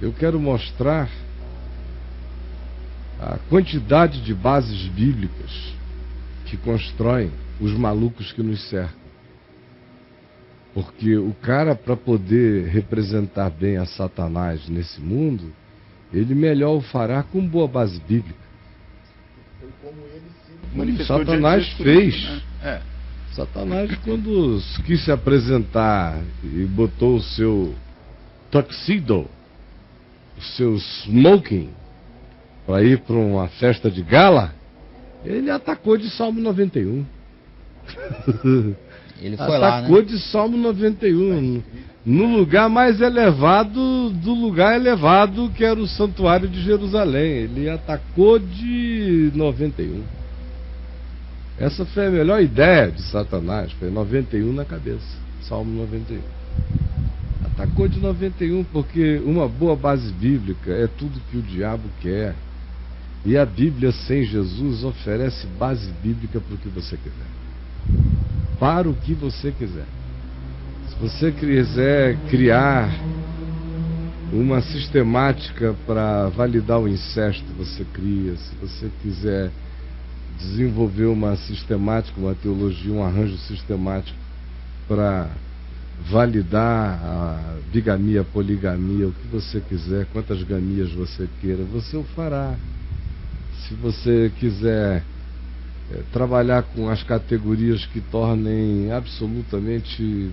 eu quero mostrar a quantidade de bases bíblicas que constroem os malucos que nos cercam. Porque o cara, para poder representar bem a Satanás nesse mundo, ele melhor o fará com boa base bíblica. Foi como ele se manifestou. Satanás fez. Né? É. Satanás, quando quis se apresentar e botou o seu tuxedo, o seu smoking, para ir para uma festa de gala, ele atacou de Salmo 91. Ele foi lá, atacou, né? de Salmo 91, no lugar mais elevado do lugar elevado, que era o santuário de Jerusalém. Ele atacou de 91. Essa foi a melhor ideia de Satanás, foi 91 na cabeça, Salmo 91. Atacou de 91 porque uma boa base bíblica é tudo que o diabo quer. E a Bíblia sem Jesus oferece base bíblica para o que você quiser. Para o que você quiser. Se você quiser criar uma sistemática para validar o incesto, você cria. Se você quiser desenvolver uma sistemática, uma teologia, um arranjo sistemático para validar a bigamia, a poligamia, o que você quiser, quantas gamias você queira, você o fará. Se você quiser trabalhar com as categorias que tornem absolutamente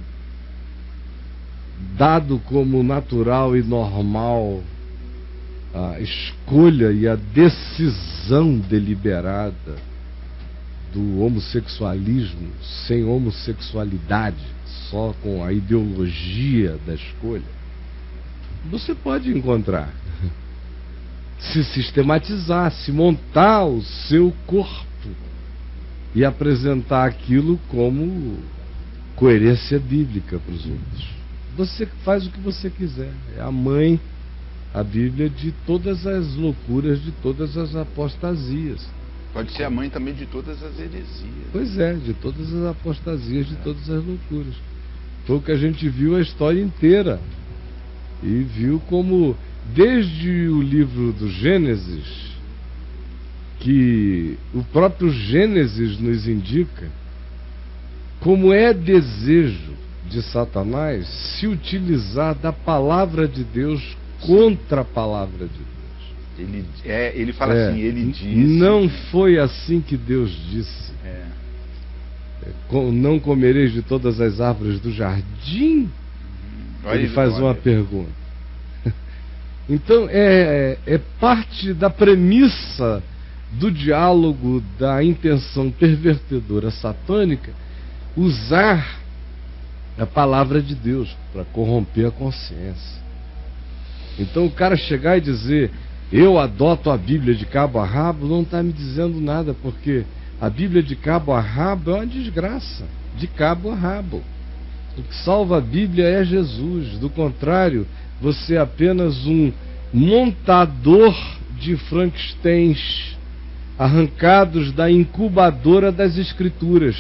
dado como natural e normal a escolha e a decisão deliberada do homossexualismo sem homossexualidade, só com a ideologia da escolha, você pode encontrar. Se sistematizar, se montar o seu corpo e apresentar aquilo como coerência bíblica para os outros. Você faz o que você quiser. É a mãe, a Bíblia, de todas as loucuras, de todas as apostasias. Pode ser a mãe também de todas as heresias. Pois é, de todas as apostasias, de todas as loucuras. Foi o que a gente viu a história inteira. E viu como, desde o livro do Gênesis, que o próprio Gênesis nos indica como é desejo de Satanás se utilizar da palavra de Deus contra a palavra de Deus. Ele fala assim, ele disse... Não foi assim que Deus disse. Não comereis de todas as árvores do jardim? Ele faz uma pergunta. Então, é parte da premissa do diálogo da intenção pervertedora satânica usar a palavra de Deus para corromper a consciência. Então, o cara chegar e dizer: eu adoto a Bíblia de cabo a rabo, não está me dizendo nada, porque a Bíblia de cabo a rabo é uma desgraça, de cabo a rabo. O que salva a Bíblia é Jesus. Do contrário, você é apenas um montador de Frankensteins arrancados da incubadora das Escrituras,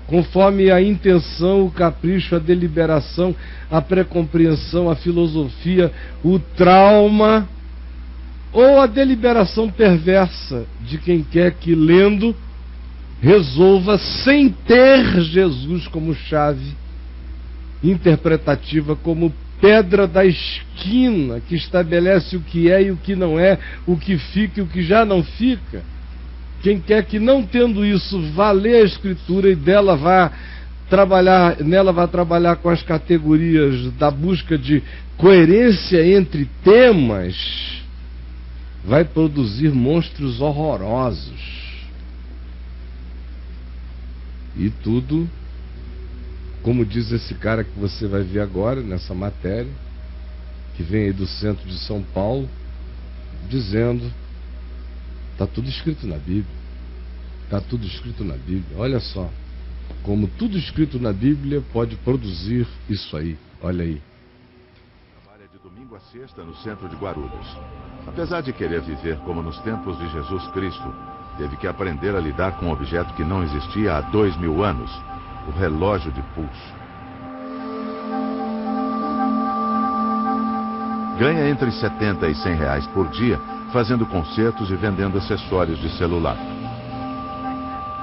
conforme a intenção, o capricho, a deliberação, a pré-compreensão, a filosofia, o trauma ou a deliberação perversa de quem quer que, lendo, resolva sem ter Jesus como chave interpretativa, como pedra da esquina que estabelece o que é e o que não é, o que fica e o que já não fica. Quem quer que, não tendo isso, vá ler a Escritura e nela vá trabalhar com as categorias da busca de coerência entre temas, vai produzir monstros horrorosos. E tudo, como diz esse cara que você vai ver agora nessa matéria, que vem aí do centro de São Paulo, dizendo: está tudo escrito na Bíblia. Está tudo escrito na Bíblia. Olha só, como tudo escrito na Bíblia pode produzir isso aí. Olha aí. Trabalha de domingo a sexta no centro de Guarulhos. Apesar de querer viver como nos tempos de Jesus Cristo, teve que aprender a lidar com um objeto que não existia há 2000 anos, o relógio de pulso. Ganha entre 70 e 100 reais por dia, fazendo concertos e vendendo acessórios de celular.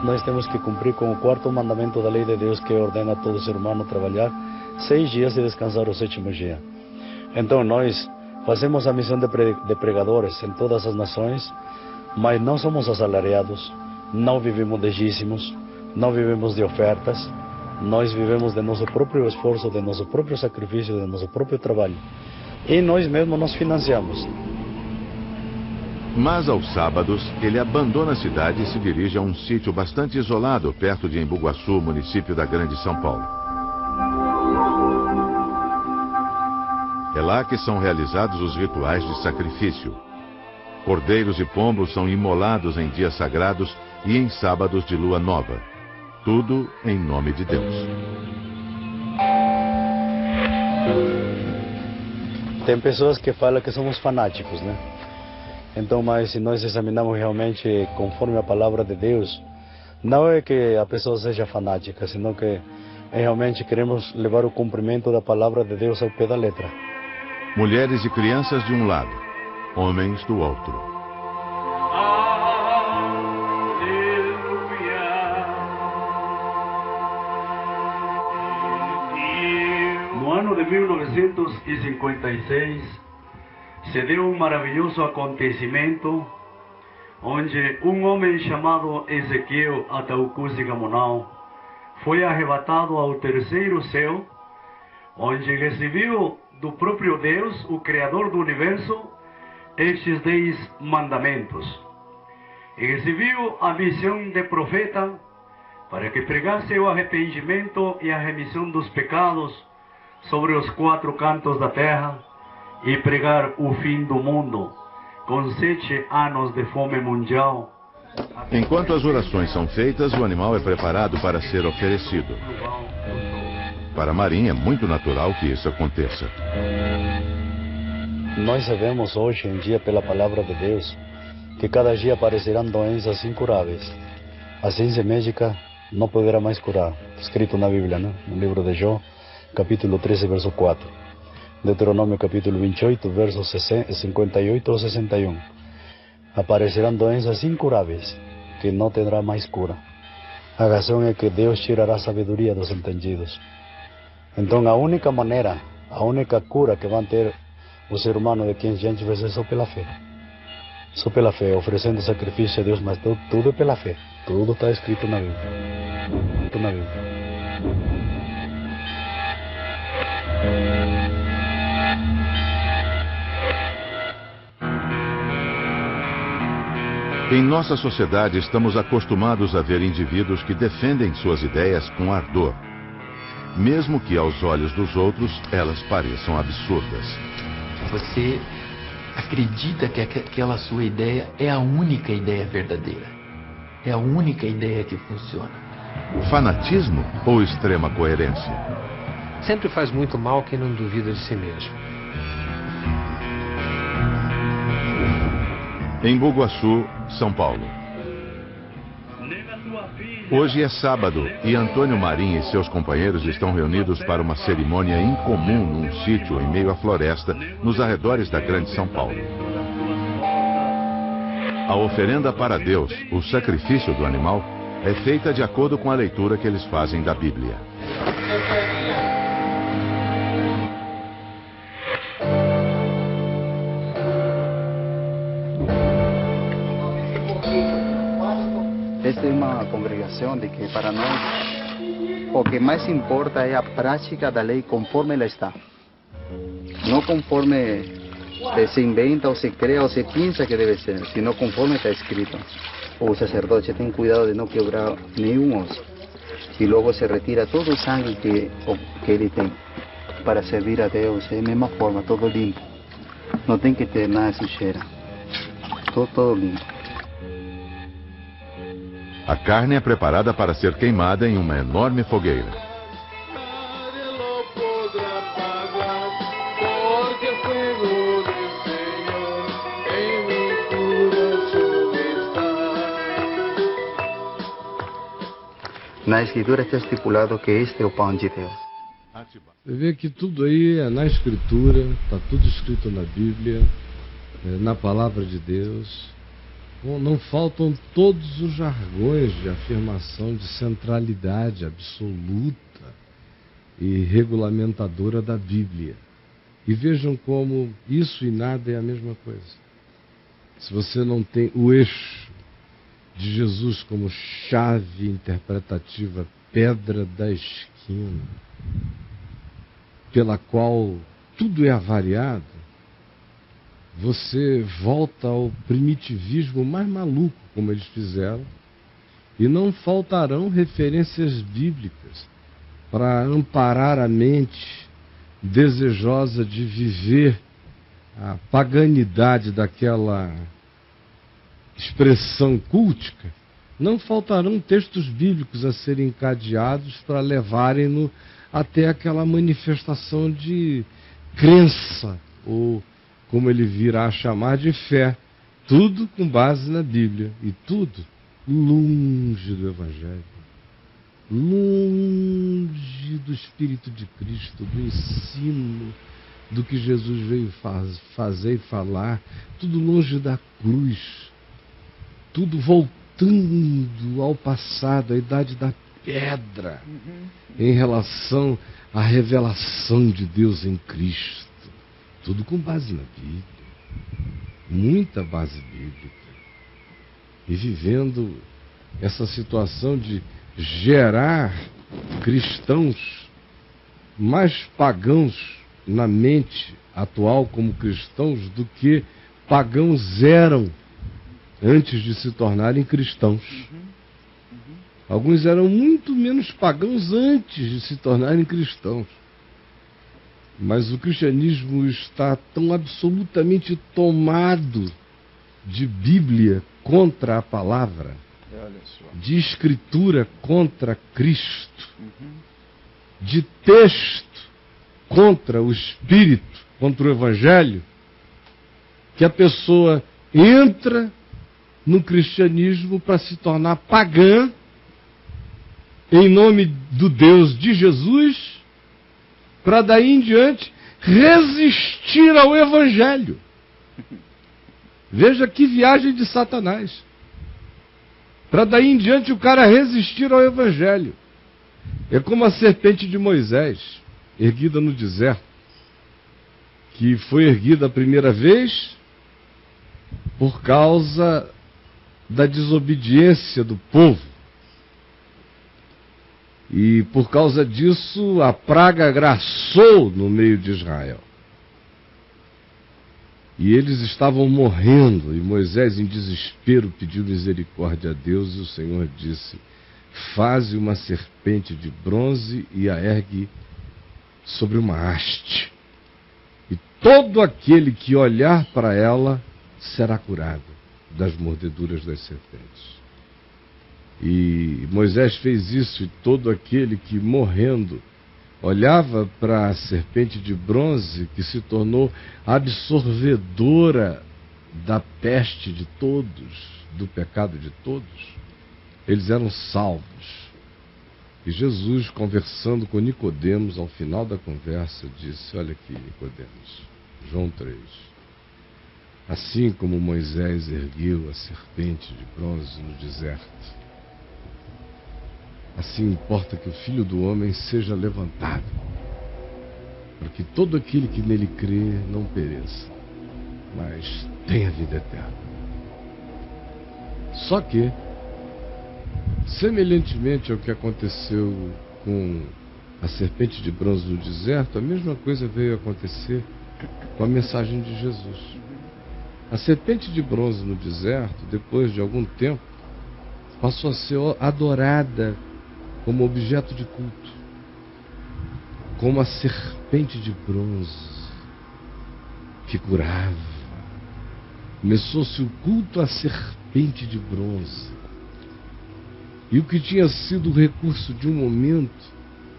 Nós temos que cumprir com o quarto mandamento da lei de Deus, que ordena a todo ser humano trabalhar 6 dias e descansar o 7º dia. Então nós fazemos a missão de pregadores em todas as nações, mas não somos assalariados, não vivemos de dízimos, não vivemos de ofertas, nós vivemos de nosso próprio esforço, de nosso próprio sacrifício, de nosso próprio trabalho. E nós mesmos nos financiamos. Mas aos sábados, ele abandona a cidade e se dirige a um sítio bastante isolado, perto de Embu-Guaçu, município da Grande São Paulo. É lá que são realizados os rituais de sacrifício. Cordeiros e pombos são imolados em dias sagrados e em sábados de lua nova. Tudo em nome de Deus. Tem pessoas que falam que somos fanáticos, né? Então, mas se nós examinamos realmente conforme a palavra de Deus, não é que a pessoa seja fanática, senão que realmente queremos levar o cumprimento da palavra de Deus ao pé da letra. Mulheres e crianças de um lado, homens do outro. No ano de 1956, se deu um maravilhoso acontecimento, onde um homem chamado Ezequiel Ataucusi Gamonal foi arrebatado ao 3º céu, onde recebeu do próprio Deus, o Criador do Universo, estes 10 mandamentos. E recebeu a missão de profeta para que pregasse o arrependimento e a remissão dos pecados sobre os 4 cantos da terra e pregar o fim do mundo, com 7 anos de fome mundial. Enquanto as orações são feitas, o animal é preparado para ser oferecido. Para Marim é muito natural que isso aconteça. Nós sabemos hoje em dia, pela palavra de Deus, que cada dia aparecerão doenças incuráveis. A ciência médica não poderá mais curar. Escrito na Bíblia, né? No livro de Jó, capítulo 13, verso 4. Deuteronômio, capítulo 28, versos 58 ou 61. Aparecerão doenças incuráveis, que não terá mais cura. A razão é que Deus tirará a sabedoria dos entendidos. Então a única maneira, a única cura que vão ter o ser humano de 15 anos vai ser só pela fé. Só pela fé, oferecendo sacrifício a Deus, mas tudo é pela fé. Tudo está escrito na Bíblia. Tudo na Bíblia. Em nossa sociedade, estamos acostumados a ver indivíduos que defendem suas ideias com ardor, mesmo que aos olhos dos outros elas pareçam absurdas. Você acredita que aquela sua ideia é a única ideia verdadeira, é a única ideia que funciona. Fanatismo ou extrema coerência? Sempre faz muito mal quem não duvida de si mesmo. Embu-Guaçu, São Paulo. Hoje é sábado e Antônio Marim e seus companheiros estão reunidos para uma cerimônia incomum num sítio em meio à floresta, nos arredores da Grande São Paulo. A oferenda para Deus, o sacrifício do animal, é feita de acordo com a leitura que eles fazem da Bíblia. Esta é uma congregação de que para nós o que mais importa é a prática da lei conforme ela está. Não conforme se inventa ou se cria ou se pensa que deve ser, sino conforme está escrito. O sacerdote tem cuidado de não quebrar nenhum osso. E logo se retira todo o sangue que ele tem para servir a Deus. É a mesma forma, todo limpo. Não tem que ter nada de sujeira. Todo limpo. A carne é preparada para ser queimada em uma enorme fogueira. Na Escritura está estipulado que este é o pão de Deus. Você vê que tudo aí é na Escritura, está tudo escrito na Bíblia, na Palavra de Deus. Não faltam todos os jargões de afirmação de centralidade absoluta e regulamentadora da Bíblia. E vejam como isso e nada é a mesma coisa. Se você não tem o eixo de Jesus como chave interpretativa, pedra da esquina, pela qual tudo é avariado, você volta ao primitivismo mais maluco, como eles fizeram, e não faltarão referências bíblicas para amparar a mente desejosa de viver a paganidade daquela expressão cultica. Não faltarão textos bíblicos a serem encadeados para levarem-no até aquela manifestação de crença, ou como ele virá a chamar de fé, tudo com base na Bíblia, e tudo longe do Evangelho, longe do Espírito de Cristo, do ensino do que Jesus veio fazer e falar, tudo longe da cruz, tudo voltando ao passado, à idade da pedra, em relação à revelação de Deus em Cristo. Tudo com base na Bíblia, muita base bíblica. E vivendo essa situação de gerar cristãos mais pagãos na mente atual como cristãos do que pagãos eram antes de se tornarem cristãos. Alguns eram muito menos pagãos antes de se tornarem cristãos. Mas o cristianismo está tão absolutamente tomado de Bíblia contra a palavra, de Escritura contra Cristo, de texto contra o Espírito, contra o Evangelho, que a pessoa entra no cristianismo para se tornar pagã em nome do Deus de Jesus, para daí em diante resistir ao Evangelho. Veja que viagem de Satanás. Para daí em diante o cara resistir ao Evangelho. É como a serpente de Moisés, erguida no deserto, que foi erguida a primeira vez por causa da desobediência do povo. E por causa disso a praga graçou no meio de Israel. E eles estavam morrendo, e Moisés em desespero pediu misericórdia a Deus, e o Senhor disse: faze uma serpente de bronze e a ergue sobre uma haste, e todo aquele que olhar para ela será curado das mordeduras das serpentes. E Moisés fez isso, e todo aquele que morrendo olhava para a serpente de bronze, que se tornou absorvedora da peste de todos, do pecado de todos, eles eram salvos. E Jesus, conversando com Nicodemos, ao final da conversa, disse: olha aqui, Nicodemos, João 3, assim como Moisés ergueu a serpente de bronze no deserto, assim importa que o Filho do Homem seja levantado, para que todo aquele que nele crê não pereça, mas tenha vida eterna. Só que, semelhantemente ao que aconteceu com a serpente de bronze no deserto, a mesma coisa veio acontecer com a mensagem de Jesus. A serpente de bronze no deserto, depois de algum tempo, passou a ser adorada como objeto de culto, como a serpente de bronze que curava. Começou-se o culto à serpente de bronze. E o que tinha sido o recurso de um momento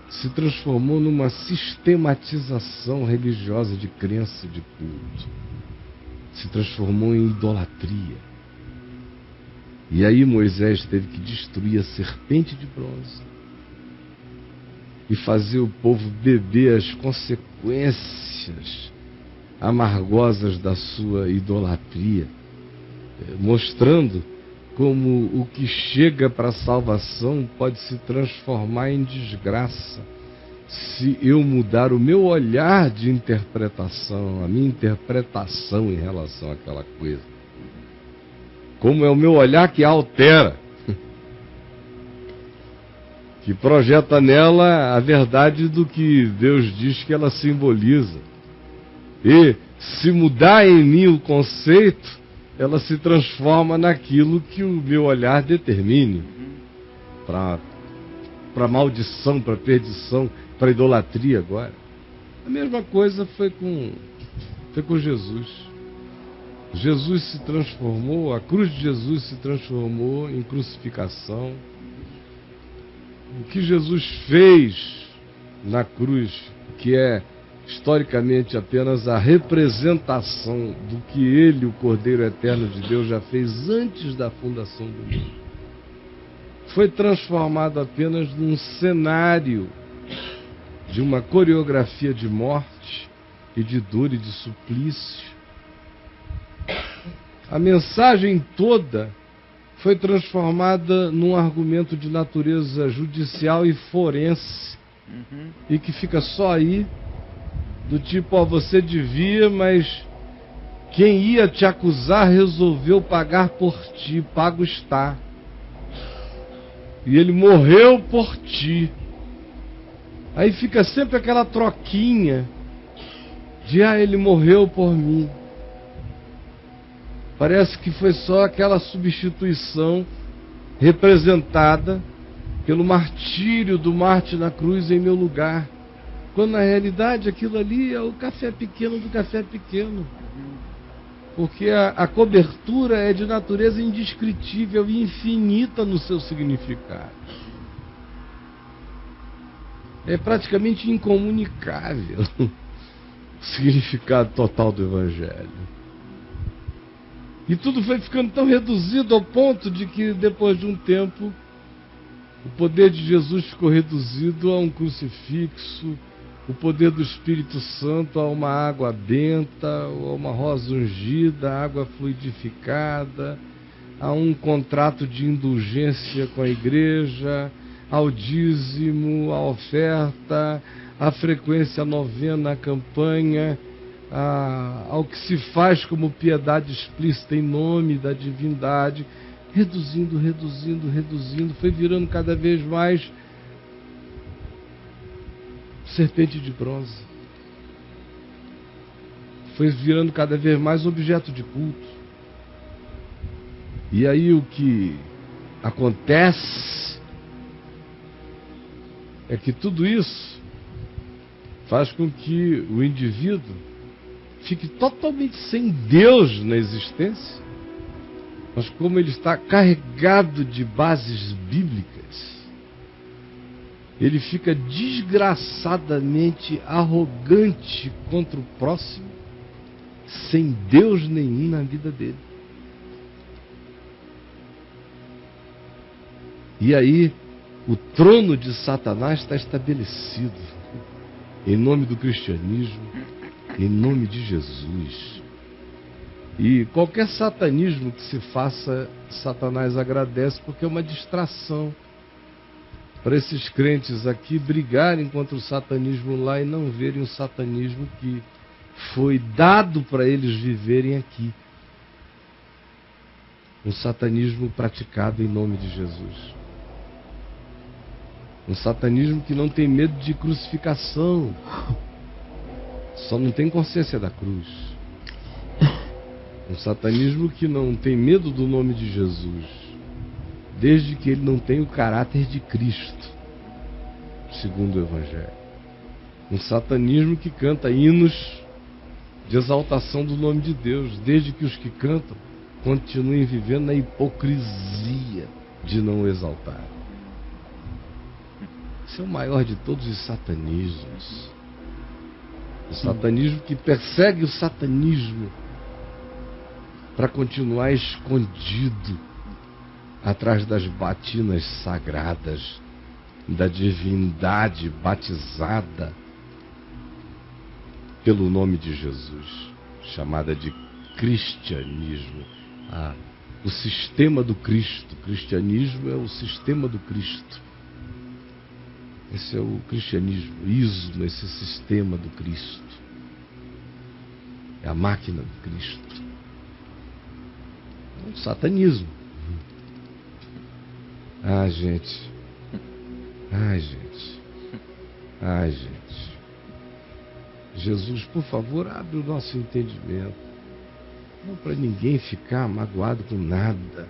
se transformou numa sistematização religiosa de crença e de culto. Se transformou em idolatria. E aí Moisés teve que destruir a serpente de bronze e fazer o povo beber as consequências amargosas da sua idolatria, mostrando como o que chega para a salvação pode se transformar em desgraça se eu mudar o meu olhar de interpretação, a minha interpretação em relação àquela coisa. Como é o meu olhar que altera, que projeta nela a verdade do que Deus diz que ela simboliza. E se mudar em mim o conceito, ela se transforma naquilo que o meu olhar determine, para maldição, para perdição, para idolatria agora. A mesma coisa foi com Jesus. Jesus se transformou, a cruz de Jesus se transformou em crucificação. O que Jesus fez na cruz, que é historicamente apenas a representação do que ele, o Cordeiro Eterno de Deus, já fez antes da fundação do mundo, foi transformado apenas num cenário de uma coreografia de morte e de dor e de suplício. A mensagem toda foi transformada num argumento de natureza judicial e forense, e que fica só aí, do tipo, ó, você devia, mas quem ia te acusar resolveu pagar por ti, pago está. E ele morreu por ti. Aí fica sempre aquela troquinha de, ele morreu por mim. Parece que foi só aquela substituição representada pelo martírio do Marte na cruz em meu lugar. Quando na realidade aquilo ali é o café pequeno do café pequeno. Porque a cobertura é de natureza indescritível e infinita no seu significado. É praticamente incomunicável o significado total do Evangelho. E tudo foi ficando tão reduzido ao ponto de que depois de um tempo o poder de Jesus ficou reduzido a um crucifixo, o poder do Espírito Santo a uma água benta, a uma rosa ungida, água fluidificada, a um contrato de indulgência com a igreja, ao dízimo, à oferta, à frequência novena, à campanha, ao que se faz como piedade explícita em nome da divindade, reduzindo, foi virando cada vez mais serpente de bronze. Foi virando cada vez mais objeto de culto. E aí o que acontece é que tudo isso faz com que o indivíduo fique totalmente sem Deus na existência, mas como ele está carregado de bases bíblicas, ele fica desgraçadamente arrogante contra o próximo, sem Deus nenhum na vida dele. E aí, o trono de Satanás está estabelecido, em nome do cristianismo, em nome de Jesus. E qualquer satanismo que se faça, Satanás agradece, porque é uma distração para esses crentes aqui brigarem contra o satanismo lá e não verem o satanismo que foi dado para eles viverem aqui. Um satanismo praticado em nome de Jesus. Um satanismo que não tem medo de crucificação, só não tem consciência da cruz. Um satanismo que não tem medo do nome de Jesus, desde que ele não tenha o caráter de Cristo, segundo o Evangelho. Um satanismo que canta hinos de exaltação do nome de Deus, desde que os que cantam continuem vivendo na hipocrisia de não o exaltar. Esse é o maior de todos os satanismos. O satanismo que persegue o satanismo para continuar escondido atrás das batinas sagradas da divindade batizada pelo nome de Jesus, chamada de cristianismo. O sistema do Cristo. O cristianismo é o sistema do Cristo. Esse é o cristianismo, o ismo, esse sistema do Cristo. É a máquina do Cristo. É o satanismo. Gente. Jesus, por favor, abre o nosso entendimento. Não para ninguém ficar magoado com nada,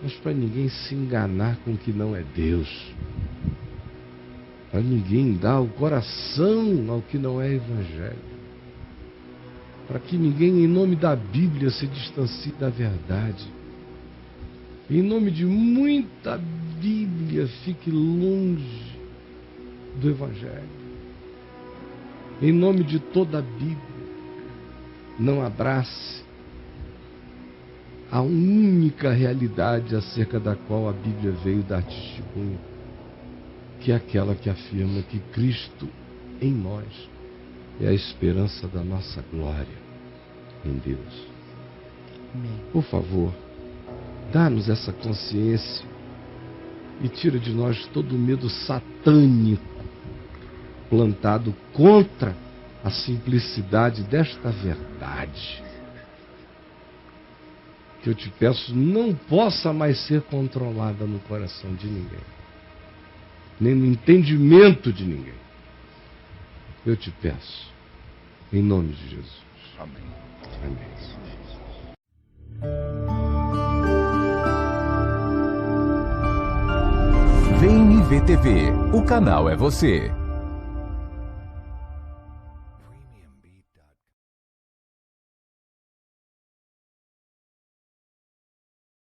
mas para ninguém se enganar com o que não é Deus. Para ninguém dar o coração ao que não é Evangelho. Para que ninguém, em nome da Bíblia, se distancie da verdade. Em nome de muita Bíblia, fique longe do Evangelho. Em nome de toda a Bíblia, não abrace a única realidade acerca da qual a Bíblia veio dar testemunho, que é aquela que afirma que Cristo em nós é a esperança da nossa glória em Deus. Amém. Por favor, dá-nos essa consciência e tira de nós todo o medo satânico plantado contra a simplicidade desta verdade, que eu te peço não possa mais ser controlada no coração de ninguém, nem no entendimento de ninguém. Eu te peço, em nome de Jesus. Amém. Amém. VNV TV, o canal é você.